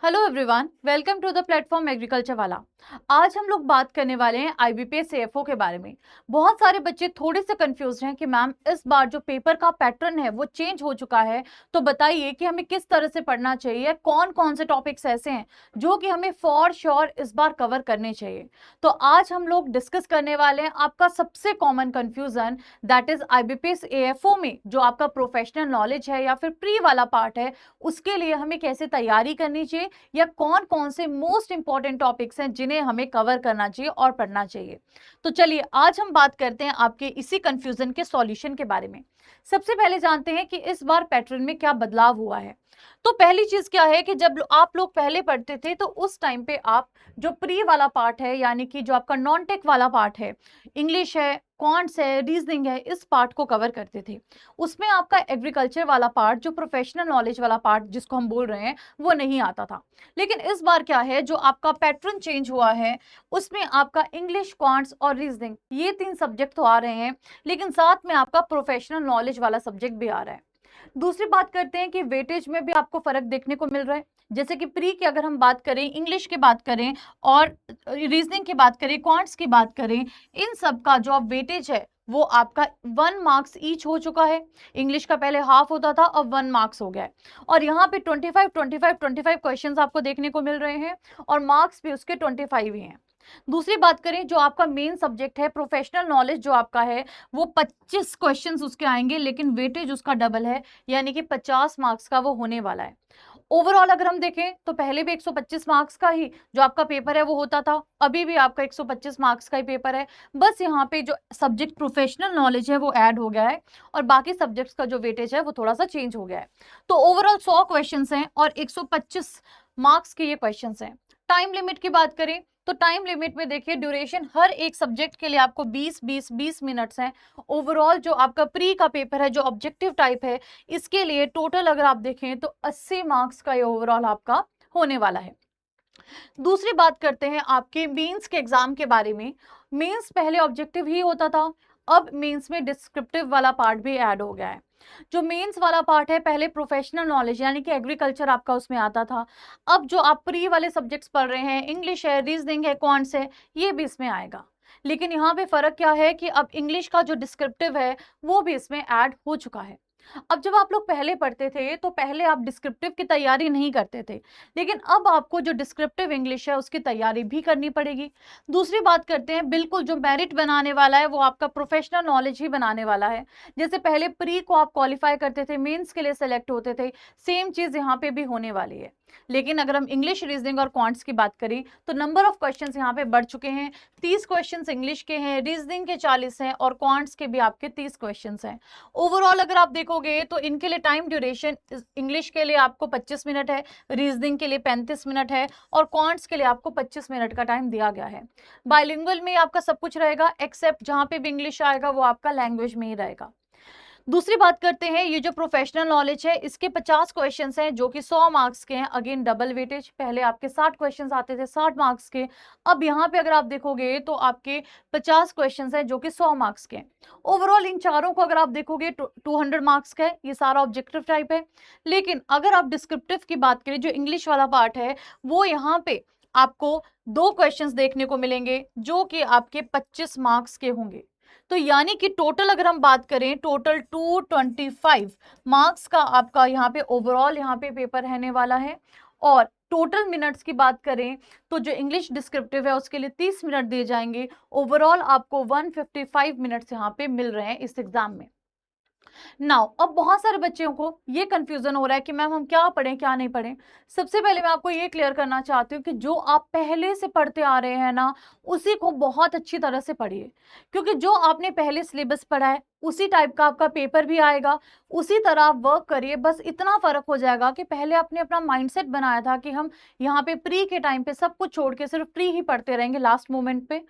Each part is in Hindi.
Hello everyone, welcome to the platform agriculture वाला। आज हम लोग बात करने वाले हैं आईबीपीएस एएफओ के बारे में। बहुत सारे बच्चे थोड़े से कंफ्यूज हैं कि मैम इस बार जो पेपर का पैटर्न है वो चेंज हो चुका है, तो बताइए कि हमें किस तरह से पढ़ना चाहिए, कौन कौन से टॉपिक्स ऐसे हैं जो कि हमें फॉर श्योर इस बार कवर करने चाहिए। तो आज हम लोग डिस्कस करने वाले हैं आपका सबसे common confusion, that is IBPS AFO में जो आपका प्रोफेशनल नॉलेज है या फिर प्री वाला पार्ट है, उसके लिए हमें कैसे तैयारी करनी चाहिए या कौन कौन से मोस्ट इंपॉर्टेंट टॉपिक्स हैं जिन्हें हमें कवर करना चाहिए और पढ़ना चाहिए। तो चलिए आज हम बात करते हैं आपके इसी कंफ्यूजन के सॉल्यूशन के बारे में। सबसे पहले जानते हैं कि इस बार पैटर्न में क्या बदलाव हुआ है। तो पहली चीज क्या है कि जब आप लोग पहले पढ़ते थे तो उस टाइम पे आप जो प्री वाला पार्ट है, यानी कि जो आपका नॉन टेक वाला पार्ट है, इंग्लिश है, क्वांट्स है, रीजनिंग है, इस पार्ट को कवर करते थे। उसमें आपका एग्रीकल्चर वाला पार्ट, जो प्रोफेशनल नॉलेज वाला पार्ट जिसको हम बोल रहे हैं, वो नहीं आता था। लेकिन इस बार क्या है, जो आपका पैटर्न चेंज हुआ है उसमें आपका इंग्लिश, क्वांट्स और रीजनिंग ये तीन सब्जेक्ट तो आ रहे हैं, लेकिन साथ में आपका प्रोफेशनल नॉलेज वाला सब्जेक्ट भी आ रहा है। दूसरी बात करते हैं कि वेटेज में भी आपको फर्क देखने को मिल रहा है। जैसे कि प्री की अगर हम बात करें, इंग्लिश की बात करें और रीजनिंग की बात करें, क्वांट्स की बात करें, इन सब का जो आप वेटेज है वो आपका 1 मार्क्स ईच हो चुका है। इंग्लिश का पहले हाफ होता था, अब 1 मार्क्स हो गया है। और यहाँ पे 25 क्वेश्चंस आपको देखने को मिल रहे हैं और मार्क्स भी उसके 25 ही हैं। दूसरी बात करें, जो आपका मेन सब्जेक्ट है प्रोफेशनल नॉलेज जो आपका है, वो 25 क्वेश्चंस उसके आएंगे, लेकिन वेटेज उसका डबल है, यानी कि 50 मार्क्स का वो होने वाला है। ओवरऑल अगर हम देखें तो पहले भी 125 मार्क्स का ही जो आपका पेपर है वो होता था, अभी भी आपका 125 मार्क्स का ही पेपर है। बस यहाँ पे जो सब्जेक्ट प्रोफेशनल नॉलेज है वो ऐड हो गया है और बाकी सब्जेक्ट्स का जो वेटेज है वो थोड़ा सा चेंज हो गया है। तो ओवरऑल 100 क्वेश्चंस हैं और 125 मार्क्स के ये क्वेश्चंस हैं। टाइम लिमिट की बात करें तो टाइम लिमिट में देखिए, ड्यूरेशन हर एक सब्जेक्ट के लिए आपको 20 मिनट्स हैं। ओवरऑल जो आपका प्री का पेपर है, जो ऑब्जेक्टिव टाइप है, इसके लिए टोटल अगर आप देखें तो 80 मार्क्स का ये ओवरऑल आपका होने वाला है। दूसरी बात करते हैं आपके मेंस के एग्जाम के बारे में। मेंस पहले ऑब्जेक्टिव ही होता था, अब मेंस में डिस्क्रिप्टिव वाला पार्ट भी ऐड हो गया है। जो मेंस वाला पार्ट है, पहले प्रोफेशनल नॉलेज यानी कि एग्रीकल्चर आपका उसमें आता था, अब जो आप प्री वाले सब्जेक्ट्स पढ़ रहे हैं, इंग्लिश है, रीजनिंग है, क्वांट्स है, ये भी इसमें आएगा। लेकिन यहाँ पे फर्क क्या है कि अब इंग्लिश का जो डिस्क्रिप्टिव है वो भी इसमें ऐड हो चुका है। अब जब आप लोग पहले पढ़ते थे तो पहले आप डिस्क्रिप्टिव की तैयारी नहीं करते थे, लेकिन अब आपको जो डिस्क्रिप्टिव इंग्लिश है उसकी तैयारी भी करनी पड़ेगी। दूसरी बात करते हैं, बिल्कुल जो मेरिट बनाने वाला है वो आपका प्रोफेशनल नॉलेज ही बनाने वाला है। जैसे पहले प्री को आप क्वालिफाई करते थे, मेंस के लिए सेलेक्ट होते थे, सेम चीज यहाँ पे भी होने वाली है। लेकिन अगर हम इंग्लिश, रीजनिंग और क्वांट्स की बात करें तो नंबर ऑफ क्वेश्चंस यहाँ पे बढ़ चुके हैं। 30 क्वेश्चंस इंग्लिश के हैं, रीजनिंग के 40 हैं और क्वांट्स के भी आपके 30 क्वेश्चंस हैं। ओवरऑल अगर आप देखोगे तो इनके लिए टाइम ड्यूरेशन, इंग्लिश के लिए आपको 25 मिनट है, रीजनिंग के लिए 35 मिनट है और क्वांट्स के लिए आपको 25 मिनट का टाइम दिया गया है। बाइलिंगुअल में आपका सब कुछ रहेगा, एक्सेप्ट जहां पे भी इंग्लिश आएगा वो आपका लैंग्वेज में ही रहेगा। दूसरी बात करते हैं, ये जो प्रोफेशनल नॉलेज है इसके 50 क्वेश्चंस हैं जो कि 100 मार्क्स के हैं। अगेन डबल वेटेज, पहले आपके 60 क्वेश्चंस आते थे 60 मार्क्स के, अब यहाँ पे अगर आप देखोगे तो आपके 50 क्वेश्चंस हैं जो कि 100 मार्क्स के हैं। ओवरऑल इन चारों को अगर आप देखोगे 200 मार्क्स का है, ये सारा ऑब्जेक्टिव टाइप है। लेकिन अगर आप डिस्क्रिप्टिव की बात करें, जो इंग्लिश वाला पार्ट है, वो यहाँ पे आपको 2 क्वेश्चंस देखने को मिलेंगे जो कि आपके 25 मार्क्स के होंगे। तो यानी कि टोटल अगर हम बात करें, टोटल 225 मार्क्स का आपका यहाँ पे ओवरऑल यहाँ पे पेपर रहने वाला है। और टोटल मिनट्स की बात करें तो जो इंग्लिश डिस्क्रिप्टिव है उसके लिए 30 मिनट दिए जाएंगे। ओवरऑल आपको 155 मिनट्स यहाँ पे मिल रहे हैं इस एग्जाम में। नाउ अब बहुत सारे बच्चों को ये कंफ्यूजन हो रहा है कि मैम हम क्या पढ़ें क्या नहीं पढ़ें। सबसे पहले मैं आपको ये क्लियर करना चाहती हूँ कि जो आप पहले से पढ़ते आ रहे हैं ना, उसी को बहुत अच्छी तरह से पढ़िए, क्योंकि जो आपने पहले सिलेबस पढ़ा है उसी टाइप का आपका पेपर भी आएगा, उसी तरह आप वर्क करिए। बस इतना फर्क हो जाएगा कि पहले आपने अपना माइंडसेट बनाया था कि हम यहाँ पे प्री के टाइम पे सब कुछ छोड़ के सिर्फ प्री ही पढ़ते रहेंगे लास्ट मोमेंट पे,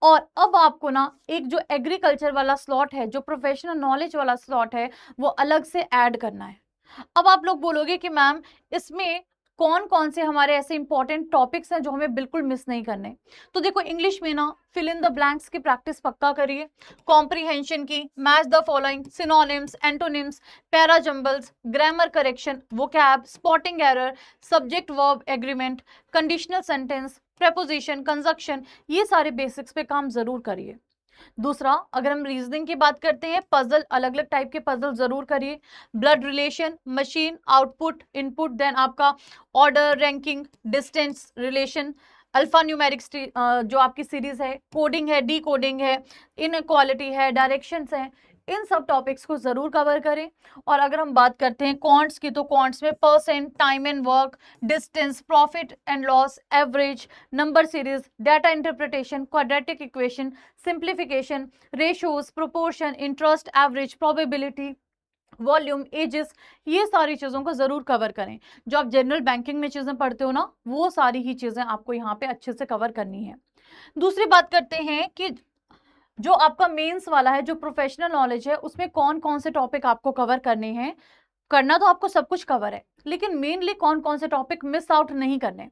और अब आपको ना एक जो एग्रीकल्चर वाला स्लॉट है, जो प्रोफेशनल नॉलेज वाला स्लॉट है, वो अलग से ऐड करना है। अब आप लोग बोलोगे कि मैम इसमें कौन कौन से हमारे ऐसे इंपॉर्टेंट टॉपिक्स हैं जो हमें बिल्कुल मिस नहीं करने। तो देखो इंग्लिश में ना फिल इन द ब्लैंक्स की प्रैक्टिस पक्का करिए, कॉम्प्रिहेंशन की, match the following, synonyms, antonyms, para jumbles, grammar correction, vocab, spotting error, subject verb agreement, conditional sentence, preposition, conjunction, ये सारे बेसिक्स पे काम जरूर करिए। दूसरा, अगर हम रीजनिंग की बात करते हैं, पजल, अलग अलग टाइप के पजल जरूर करिए, blood relation, machine, output, input, then आपका order, ranking, distance relation, alpha numeric जो आपकी सीरीज है, कोडिंग है, डी कोडिंग है, इनक्वालिटी है, डायरेक्शंस है, इन सब टॉपिक्स को जरूर कवर करें। और अगर हम बात करते हैं क्वांट्स की, तो क्वांट्स में percent, time and work, distance, profit and loss, average, number series, data interpretation, quadratic equation, simplification, ratios, proportion, interest, average, probability, volume, ages, ये सारी चीजों को जरूर कवर करें। जो आप जनरल बैंकिंग में चीजें पढ़ते हो ना, वो सारी ही चीजें आपको यहाँ पे अच्छे से कवर करनी है। दूसरी बात करते हैं कि जो आपका मेंस वाला है, जो प्रोफेशनल नॉलेज है, उसमें कौन कौन से टॉपिक आपको कवर करने हैं। करना तो आपको सब कुछ कवर है, लेकिन मेनली कौन कौन से टॉपिक मिस आउट नहीं करने।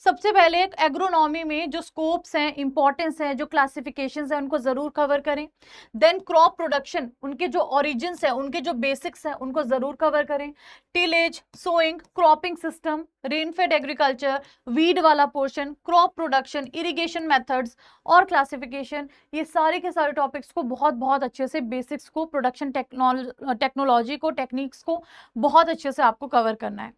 सबसे पहले एक एग्रोनॉमी में जो स्कोप्स हैं, इंपॉर्टेंस है, जो क्लासिफिकेशंस हैं, उनको जरूर कवर करें। देन क्रॉप प्रोडक्शन, उनके जो ओरिजिन्स हैं, उनके जो बेसिक्स हैं, उनको जरूर कवर करें। Tillage, sowing, cropping system, rainfed agriculture, weed वाला portion, crop production, irrigation methods और क्लासिफिकेशन, ये सारे के सारे टॉपिक्स को बहुत बहुत अच्छे से, बेसिक्स को, प्रोडक्शन टेक्नोलॉजी को, टेक्निक्स को बहुत अच्छे से आपको कवर करना है।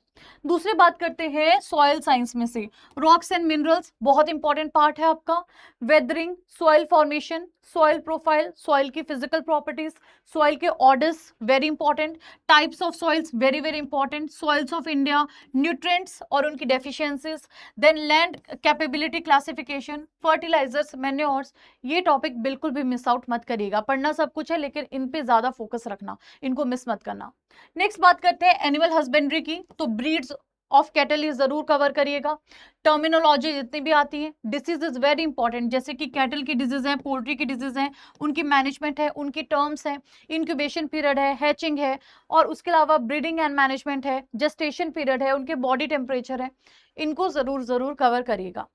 दूसरी बात करते हैं सॉइल साइंस में से, रॉक्स एंड मिनरल्स बहुत इंपॉर्टेंट पार्ट है आपका। Weathering, soil formation, soil profile, soil की फिजिकल प्रॉपर्टीज, सॉइल के orders very important, types of soils very very important, soils of India, nutrients और उनकी deficiencies, then land capability classification, fertilisers, manures, ये टॉपिक बिल्कुल भी मिस आउट मत करिएगा। पढ़ना सब कुछ है, लेकिन इन पे ज्यादा फोकस रखना, इनको मिस मत करना। नेक्स्ट बात करते हैं एनिमल हस्बेंड्री की, तो ब्रीड्स ऑफ कैटल ये जरूर कवर करिएगा। टर्मिनोलॉजी जितनी भी आती है, डिसीज इज वेरी इंपॉर्टेंट, जैसे कि कैटल की डिजीज है, पोल्ट्री की डिजीज है, उनकी मैनेजमेंट है, उनकी टर्म्स है, इंक्यूबेशन पीरियड है, हैचिंग है, और उसके अलावा ब्रीडिंग एंड मैनेजमेंट है, जेस्टेशन पीरियड है, उनके बॉडी टेम्परेचर है, इनको जरूर जरूर कवर करिएगा।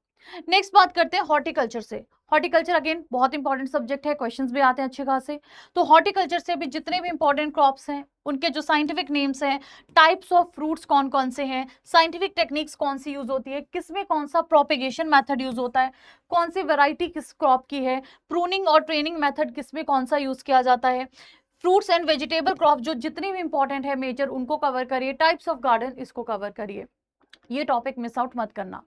नेक्स्ट बात करते हैं हॉर्टिकल्चर से। हॉर्टिकल्चर अगेन बहुत इंपॉर्टेंट सब्जेक्ट है, क्वेश्चंस भी आते हैं अच्छे खासे। तो हॉर्टिकल्चर से भी जितने भी इंपॉर्टेंट क्रॉप्स हैं, उनके जो साइंटिफिक नेम्स हैं, टाइप्स ऑफ फ्रूट्स कौन कौन से हैं, साइंटिफिक टेक्निक्स कौन सी यूज होती है, किसमें कौन सा प्रोपेगेशन मेथड यूज होता है, कौन सी वैरायटी किस क्रॉप की है, प्रूनिंग और ट्रेनिंग मेथड किसमें कौन सा यूज किया जाता है, फ्रूट्स एंड वेजिटेबल क्रॉप जो जितनी भी इंपॉर्टेंट है मेजर, उनको कवर करिए। टाइप्स ऑफ गार्डन, इसको कवर करिए, ये टॉपिक मिस आउट मत करना।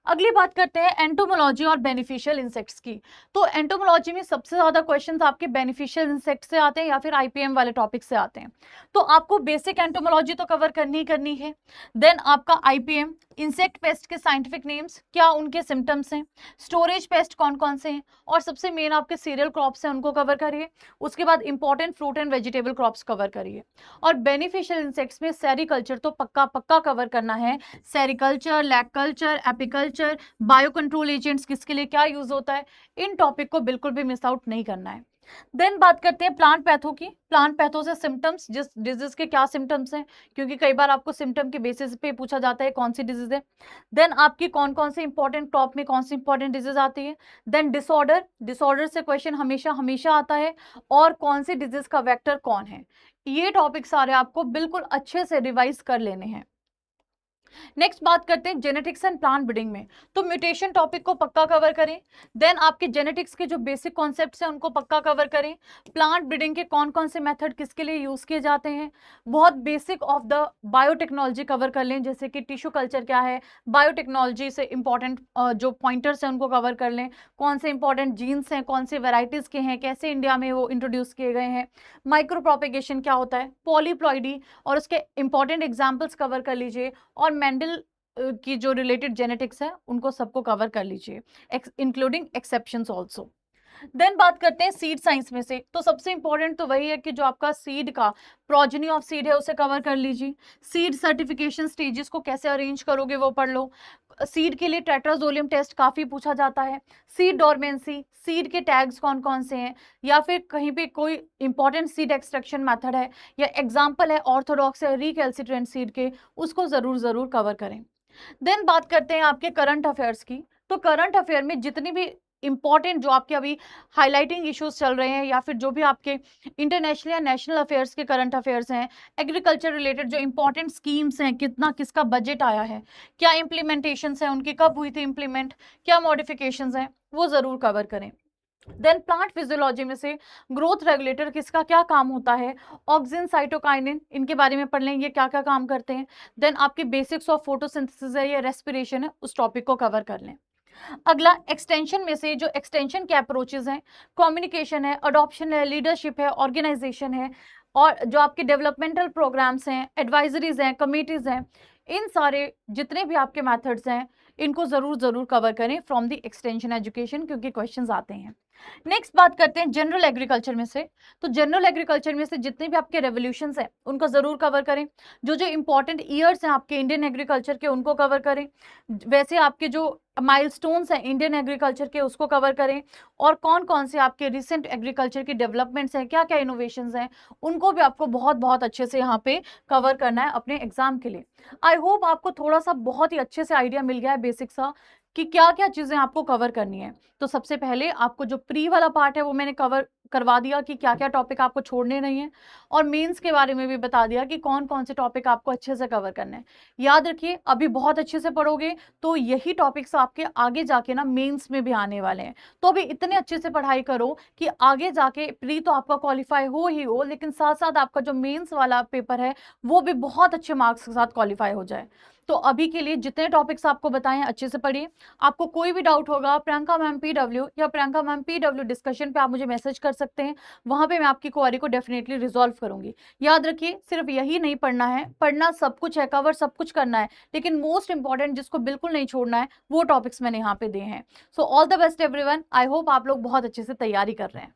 अगली बात करते हैं एंटोमोलॉजी और बेनिफिशियल इंसेक्ट्स की। तो एंटोमोलॉजी में सबसे ज्यादा क्वेश्चंस आपके बेनिफिशियल इंसेक्ट से आते हैं या फिर आईपीएम वाले टॉपिक से आते हैं। तो आपको बेसिक एंटोमोलॉजी तो कवर करनी ही करनी है। देन आपका आईपीएम, इंसेक्ट पेस्ट के साइंटिफिक नेम्स, क्या उनके सिम्टम्स हैं, स्टोरेज पेस्ट कौन कौन से हैं, और सबसे मेन आपके सीरियल क्रॉप्स हैं, उनको कवर करिए। उसके बाद important fruit and vegetable crops cover करिए। और बेनिफिशियल इंसेक्ट्स में सेरिकल्चर तो पक्का पक्का कवर करना है। Sericulture, lac culture, apiculture, bio control agents किसके लिए क्या यूज होता है, इन टॉपिक को बिल्कुल भी मिस आउट नहीं करना है। देन बात करते हैं प्लांट पैथो की। प्लांट पैथो से सिम्टम्स, जिस डिजीज के क्या सिम्टम्स हैं, क्योंकि कई बार आपको सिम्टम के बेसिस पे पूछा जाता है कौन सी डिजीज है। देन आपकी कौन कौन से इंपॉर्टेंट क्रॉप में कौन सी इंपॉर्टेंट डिजीज आती है। देन डिसऑर्डर, डिसऑर्डर से क्वेश्चन हमेशा हमेशा आता है, और कौन सी डिजीज का वेक्टर कौन है। ये टॉपिक सारे आपको बिल्कुल अच्छे से रिवाइज कर लेने हैं। नेक्स्ट बात करते हैं जेनेटिक्स एंड प्लांट ब्रीडिंग में। तो म्यूटेशन टॉपिक को पक्का कवर करें। देन आपके जेनेटिक्स के जो बेसिक कॉन्सेप्ट्स हैं, उनको पक्का कवर करें। प्लांट ब्रीडिंग के कौन कौन से मेथड किसके लिए यूज किए जाते हैं, बहुत basic of the biotechnology cover कर लें, जैसे कि टिश्यू कल्चर क्या है, बायोटेक्नोलॉजी से इंपॉर्टेंट जो पॉइंटर्स हैं उनको कवर कर लें, कौन से इंपॉर्टेंट जीन्स हैं, कौन से वेराइटीज के हैं, कैसे इंडिया में वो इंट्रोड्यूस किए गए हैं, माइक्रो प्रोपेगेशन क्या होता है, पॉलीप्लॉइडी और उसके इंपॉर्टेंट एग्जाम्पल्स कवर कर लीजिए, और मेंडल की जो रिलेटेड जेनेटिक्स है उनको सबको कवर कर लीजिए, इंक्लूडिंग एक्सेप्शंस आल्सो। देन बात करते हैं सीड साइंस में से। तो सबसे इंपॉर्टेंट तो वही है कि जो आपका सीड का प्रोजेनी ऑफ सीड है उसे कवर कर लीजिए। सीड सर्टिफिकेशन स्टेजेस को कैसे अरेंज करोगे वो पढ़ लो। सीड के लिए टेट्राजोलियम टेस्ट काफी पूछा जाता है। सीड डोरमेंसी, सीड के टैग्स कौन कौन से हैं, या फिर कहीं पे कोई इंपॉर्टेंट सीड एक्सट्रैक्शन मेथड है, या एग्जाम्पल है ऑर्थोडॉक्स या रिकैल्सिट्रेंट सीड के, उसको जरूर जरूर कवर करें। देन बात करते हैं आपके करंट अफेयर्स की। तो करंट अफेयर में जितनी भी इंपॉर्टेंट जो आपके अभी हाइलाइटिंग इश्यूज चल रहे हैं या फिर जो भी आपके इंटरनेशनल या नेशनल अफेयर्स के करंट अफेयर्स हैं, एग्रीकल्चर रिलेटेड जो इंपॉर्टेंट स्कीम्स हैं, कितना किसका बजट आया है, क्या इम्प्लीमेंटेशंस हैं उनकी, कब हुई थी इम्प्लीमेंट, क्या मॉडिफिकेशंस हैं, वो जरूर कवर करें। देन प्लांट फिजियोलॉजी में से ग्रोथ रेगुलेटर किसका क्या काम होता है, ऑक्सिन, साइटोकाइनिन, इनके बारे में पढ़ लें, ये क्या क्या काम करते हैं। देन आपकी बेसिक्स ऑफ फोटोसिंथेसिस है या रेस्पिरेशन है, उस टॉपिक को कवर कर लें। अगला एक्सटेंशन में से जो एक्सटेंशन के अप्रोचेज हैं, कम्युनिकेशन है, अडॉप्शन है, लीडरशिप है, ऑर्गेनाइजेशन है, और जो आपके डेवलपमेंटल प्रोग्राम्स हैं, एडवाइजरीज हैं, कमिटीज हैं, इन सारे जितने भी आपके मेथड्स हैं, इनको जरूर जरूर कवर करें फ्रॉम द एक्सटेंशन एजुकेशन, क्योंकि क्वेश्चंस आते हैं। नेक्स्ट बात करते हैं जनरल एग्रीकल्चर में से। तो जनरल एग्रीकल्चर में से जितने भी आपके रेवोल्यूशंस हैं उनको जरूर कवर करें। जो जो इंपॉर्टेंट ईयर्स हैं आपके इंडियन एग्रीकल्चर के, उनको कवर करें। वैसे आपके जो माइलस्टोन्स हैं इंडियन एग्रीकल्चर के, उसको कवर करें। और कौन कौन से आपके रिसेंट एग्रीकल्चर की डेवलपमेंट्स हैं, क्या क्या इनोवेशंस हैं, उनको भी आपको बहुत बहुत अच्छे से यहाँ पे कवर करना है अपने एग्जाम के लिए। आई होप आपको थोड़ा सा बहुत ही अच्छे से आइडिया मिल गया है बेसिक सा कि क्या क्या चीजें आपको कवर करनी है। तो सबसे पहले आपको जो प्री वाला पार्ट है वो मैंने कवर करवा दिया कि क्या क्या टॉपिक आपको छोड़ने नहीं है, और मेंस के बारे में भी बता दिया कि कौन कौन से टॉपिक आपको अच्छे से कवर करने हैं। याद रखिए, अभी बहुत अच्छे से पढ़ोगे तो यही टॉपिक्स आपके आगे जाके ना मेंस में भी आने वाले हैं। तो अभी इतने अच्छे से पढ़ाई करो कि आगे जाके प्री तो आपका क्वालिफाई हो ही हो, लेकिन साथ साथ आपका जो मेंस वाला पेपर है वो भी बहुत अच्छे मार्क्स के साथ क्वालिफाई हो जाए। तो अभी के लिए जितने टॉपिक्स आपको बताए हैं अच्छे से पढ़िए। आपको कोई भी डाउट होगा, प्रियंका मैम पीडब्ल्यू या प्रियंका मैम पीडब्ल्यू डिस्कशन पे आप मुझे मैसेज कर सकते हैं। वहां पे मैं आपकी क्वेरी को डेफिनेटली रिजॉल्व करूंगी। याद रखिए, सिर्फ यही नहीं पढ़ना है, पढ़ना सब कुछ है, कवर सब कुछ करना है, लेकिन मोस्ट इंपॉर्टेंट जिसको बिल्कुल नहीं छोड़ना है वो टॉपिक्स मैंने यहाँ पे दिए हैं। So all the best everyone. I hope आप लोग बहुत अच्छे से तैयारी कर रहे हैं।